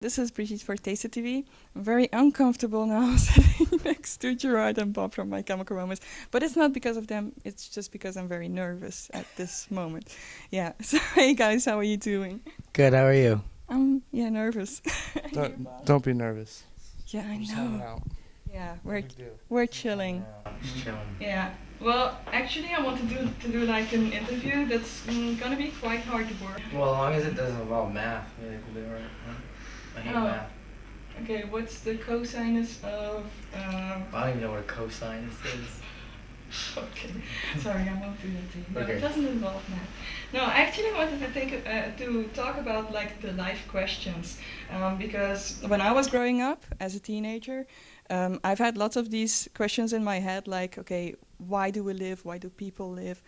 This is Brigitte for Taste TV. I'm very uncomfortable now sitting next to Gerard and Bob from My Chemical Romance, but it's not because of them, it's just because I'm very nervous at this moment. Yeah, so hey guys, how are you doing? Good, how are you? Yeah, nervous. Don't be nervous. Yeah, I Just hang know. out. Yeah, No big deal. we're chilling. Just chilling. Yeah. Well, actually, I want to do like an interview that's gonna be quite hard to work. Well, as long as it doesn't involve math, maybe I can do it right. Huh? I hate Oh. math. Okay, what's the cosinus of? I don't even know what a cosinus is. Okay, sorry, I won't do that to you. No, Okay. it doesn't involve math. No, I actually wanted to talk about like the life questions, because when I was growing up as a teenager, I've had lots of these questions in my head, like, okay, why do we live? Why do people live?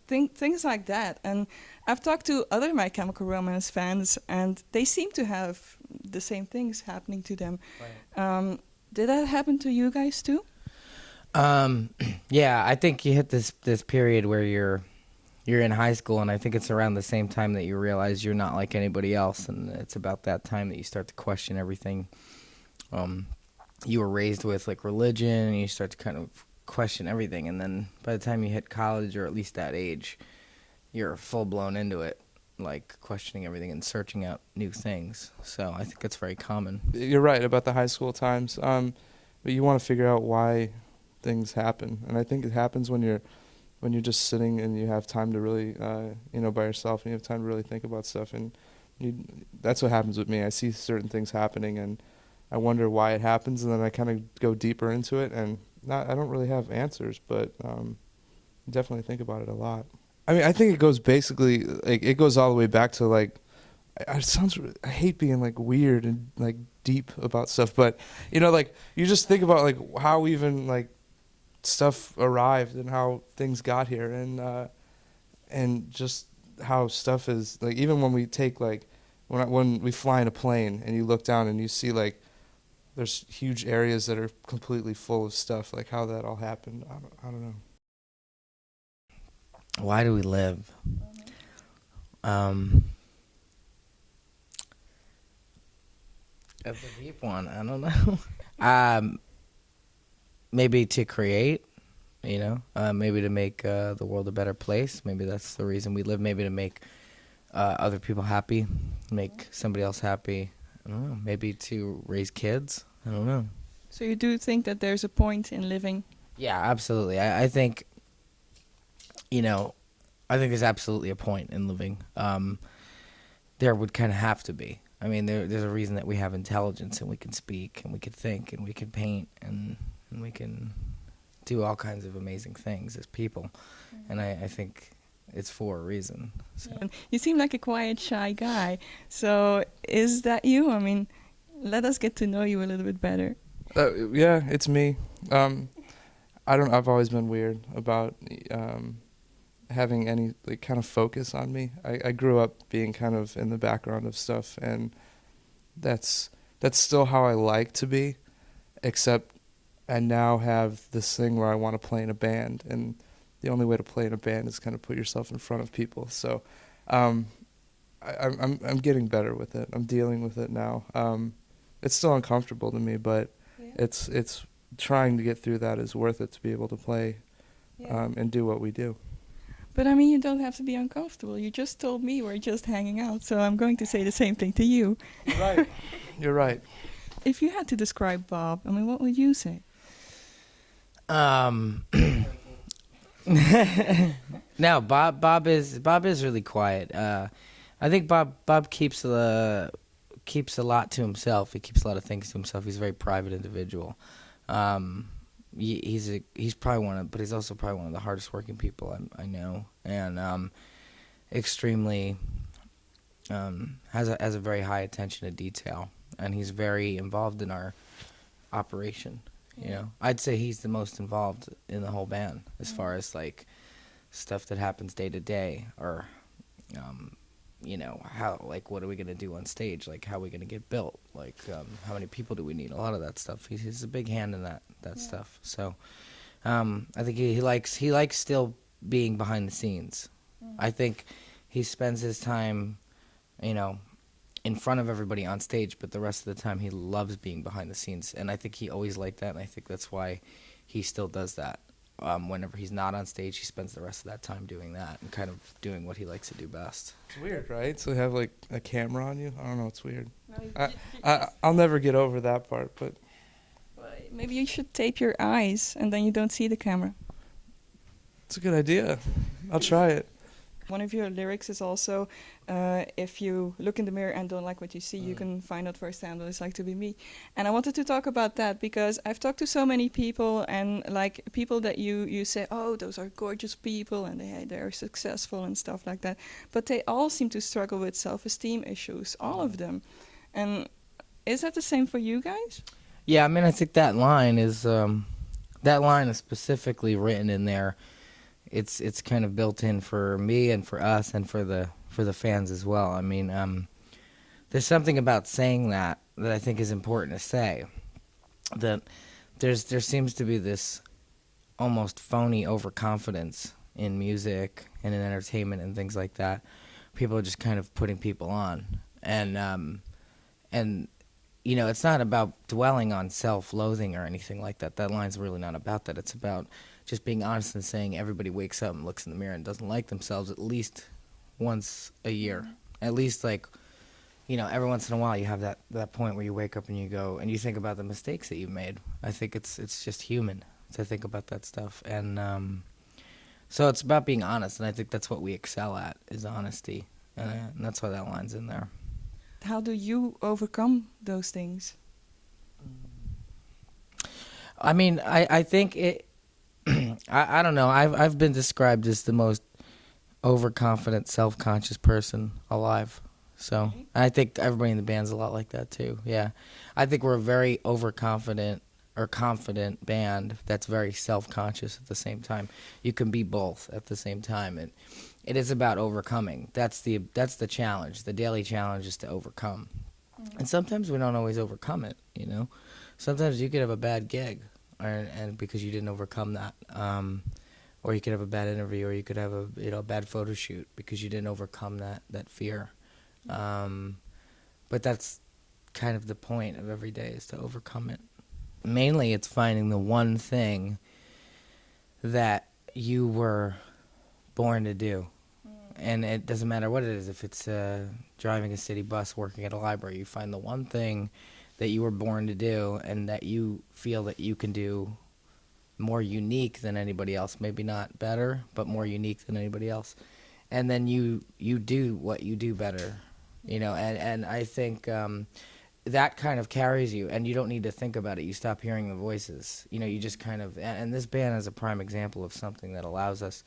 Things like that. And I've talked to other My Chemical Romance fans, and they seem to have the same things happening to them. Right. Did that happen to you guys too? Yeah, I think you hit this period where you're in high school, and I think it's around the same time that you realize you're not like anybody else, and it's about that time that you start to question everything you were raised with, like religion, and you start to kind of question everything. And then by the time you hit college, or at least that age, you're full blown into it, like questioning everything and searching out new things. So I think that's very common. You're right about the high school times. But you want to figure out why things happen, and I think it happens when you're just sitting and you have time to really, by yourself, and you have time to really think about stuff. And that's what happens with me. I see certain things happening, and I wonder why it happens, and then I kind of go deeper into it, and I don't really have answers, but definitely think about it a lot. I mean, I think it goes basically, like, it goes all the way back to, like, I hate being, like, weird and, like, deep about stuff, but, like, you just think about, like, how even, like, stuff arrived and how things got here, and just how stuff is, like, even when we take, like, when we fly in a plane and you look down and you see, like, there's huge areas that are completely full of stuff, like how that all happened. I don't know. Why do we live? That's a deep one. I don't know. Maybe to create, maybe to make the world a better place. Maybe that's the reason we live. Maybe to make other people happy, make somebody else happy. I don't know. Maybe to raise kids. I don't know. So you do think that there's a point in living? Yeah, absolutely. I think, I think there's absolutely a point in living. There would kind of have to be. I mean, there's a reason that we have intelligence, and we can speak, and we can think, and we can paint, and we can do all kinds of amazing things as people. Mm-hmm. And I think it's for a reason. So. Yeah. You seem like a quiet, shy guy. So is that you? I mean, let us get to know you a little bit better. Yeah, it's me. I've always been weird about having any, like, kind of focus on me. I grew up being kind of in the background of stuff, and that's still how I like to be, except I now have this thing where I want to play in a band, and the only way to play in a band is kind of put yourself in front of people. So I'm getting better with it. I'm dealing with it now. It's still uncomfortable to me, but it's trying to get through that is worth it to be able to play and do what we do. But I mean, you don't have to be uncomfortable. You just told me we're just hanging out, so I'm going to say the same thing to you. You're right. You're right. If you had to describe Bob, I mean, what would you say? No, Bob is really quiet. I think Bob keeps a lot to himself. He keeps a lot of things to himself. He's a very private individual. He's probably but he's also probably one of the hardest working people I know, and extremely has a very high attention to detail, and he's very involved in our operation. I'd say he's the most involved in the whole band as far as, like, stuff that happens day to day, or how, like, what are we gonna do on stage, like, how are we gonna get built, like, how many people do we need, a lot of that stuff. He's a big hand in that stuff. So I think he likes still being behind the scenes. I think he spends his time in front of everybody on stage, but the rest of the time he loves being behind the scenes. And I think he always liked that, and I think that's why he still does that. Whenever he's not on stage, he spends the rest of that time doing that and kind of doing what he likes to do best. It's weird, right? So they have like a camera on you. I don't know. It's weird. Well, I'll never get over that part, but maybe you should tape your eyes and then you don't see the camera. it's a good idea. I'll try it. One of your lyrics is also, if you look in the mirror and don't like what you see, you can find out firsthand what it's like to be me. And I wanted to talk about that because I've talked to so many people, and like people that you say, oh, those are gorgeous people and they're successful and stuff like that. But they all seem to struggle with self-esteem issues, all of them. And is that the same for you guys? Yeah, I mean, I think that line is specifically written in there. It's kind of built in for me and for us and for the fans as well. I mean, there's something about saying that I think is important to say. That there seems to be this almost phony overconfidence in music and in entertainment and things like that. People are just kind of putting people on, and you know, it's not about dwelling on self-loathing or anything like that. That line's really not about that. It's about just being honest and saying everybody wakes up and looks in the mirror and doesn't like themselves at least once a year. At least, like, you know, every once in a while you have that point where you wake up and you go and you think about the mistakes that you've made. I think it's just human to think about that stuff. And so it's about being honest, and I think that's what we excel at, is honesty. And that's why that line's in there. How do you overcome those things? I mean, I think it... I don't know. I've been described as the most overconfident, self-conscious person alive. So I think everybody in the band's a lot like that too. Yeah, I think we're a very overconfident or confident band that's very self-conscious at the same time. You can be both at the same time, and it is about overcoming. That's the challenge. The daily challenge is to overcome, and sometimes we don't always overcome it. You know, sometimes you could have a bad gig. And because you didn't overcome that, or you could have a bad interview, or you could have a bad photo shoot because you didn't overcome that fear. But that's kind of the point of every day, is to overcome it. Mainly, it's finding the one thing that you were born to do, and it doesn't matter what it is. If it's driving a city bus, working at a library, you find the one thing that you were born to do and that you feel that you can do more unique than anybody else. Maybe not better, but more unique than anybody else. And then you do what you do better, you know, and I think that kind of carries you, and you don't need to think about it. You stop hearing the voices. You know, you just kind of, and this band is a prime example of something that allows us.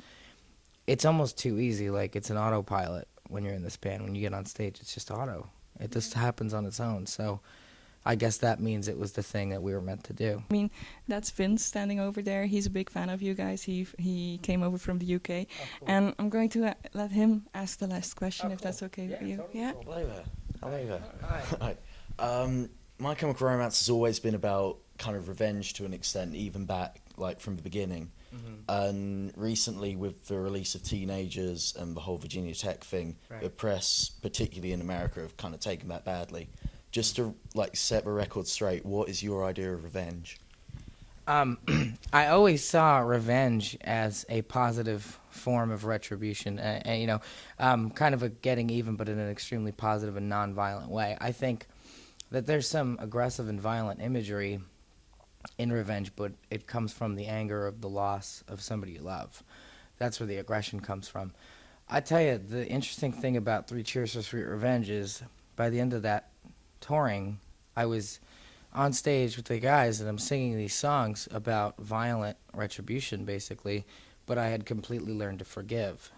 It's almost too easy. Like, it's an autopilot when you're in this band. When you get on stage, it's just auto. It just happens on its own. So I guess that means it was the thing that we were meant to do. I mean, that's Vince standing over there. He's a big fan of you guys. He came over from the UK. Oh, cool. And I'm going to let him ask the last question, if that's okay with you. Totally. Yeah? Hello there. Hi. My Chemical Romance has always been about kind of revenge to an extent, even back, like, from the beginning. Mm-hmm. And recently, with the release of Teenagers and the whole Virginia Tech thing, right, the press, particularly in America, have kind of taken that badly. Just to, like, set the record straight, what is your idea of revenge? I always saw revenge as a positive form of retribution, and you know, kind of a getting even, but in an extremely positive and non-violent way. I think that there's some aggressive and violent imagery in revenge, but it comes from the anger of the loss of somebody you love. That's where the aggression comes from. I tell you, the interesting thing about Three Cheers for Sweet Revenge is, by the end of that touring, I was on stage with the guys and I'm singing these songs about violent retribution, basically, but I had completely learned to forgive.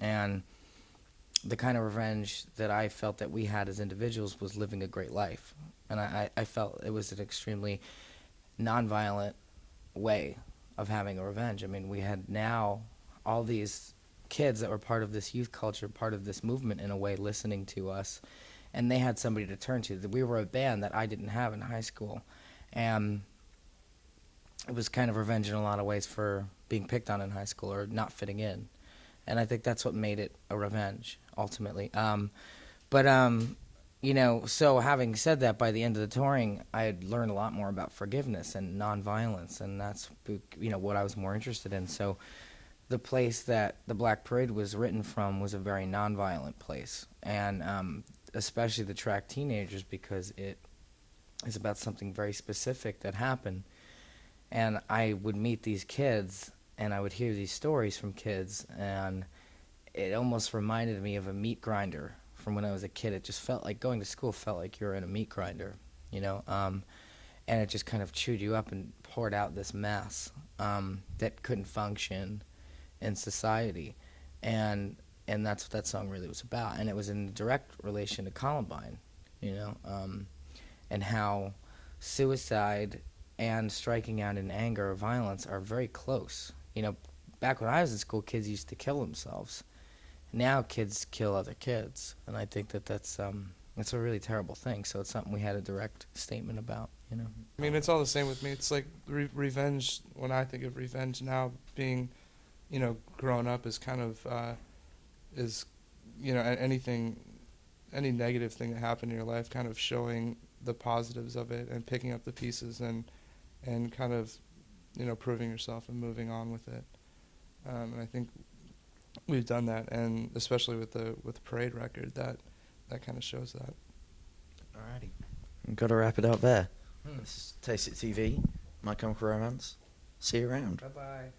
And the kind of revenge that I felt that we had as individuals was living a great life. And I felt it was an extremely nonviolent way of having a revenge. I mean, we had now all these kids that were part of this youth culture, part of this movement in a way, listening to us, and they had somebody to turn to. We were a band that I didn't have in high school, and it was kind of revenge in a lot of ways for being picked on in high school or not fitting in, and I think that's what made it a revenge ultimately. But So having said that, by the end of the touring, I had learned a lot more about forgiveness and nonviolence, and that's what I was more interested in. So the place that the Black Parade was written from was a very nonviolent place, and especially the track Teenagers, because it is about something very specific that happened. And I would meet these kids, and I would hear these stories from kids, and it almost reminded me of a meat grinder from when I was a kid. It just felt like going to school felt like you were in a meat grinder, and it just kind of chewed you up and poured out this mess that couldn't function in society, and that's what that song really was about. And it was in direct relation to Columbine, and how suicide and striking out in anger or violence are very close. Back when I was in school, kids used to kill themselves. Now kids kill other kids, and I think that's a really terrible thing. So it's something we had a direct statement about. I mean, it's all the same with me. It's like revenge. When I think of revenge now, being, grown up is kind of any negative thing that happened in your life, kind of showing the positives of it and picking up the pieces and kind of, proving yourself and moving on with it. And I think we've done that, and especially with the Parade record, that kind of shows that. Alrighty, we've got to wrap it up there. This is Taste It TV, My Chemical Romance. See you around. Bye-bye.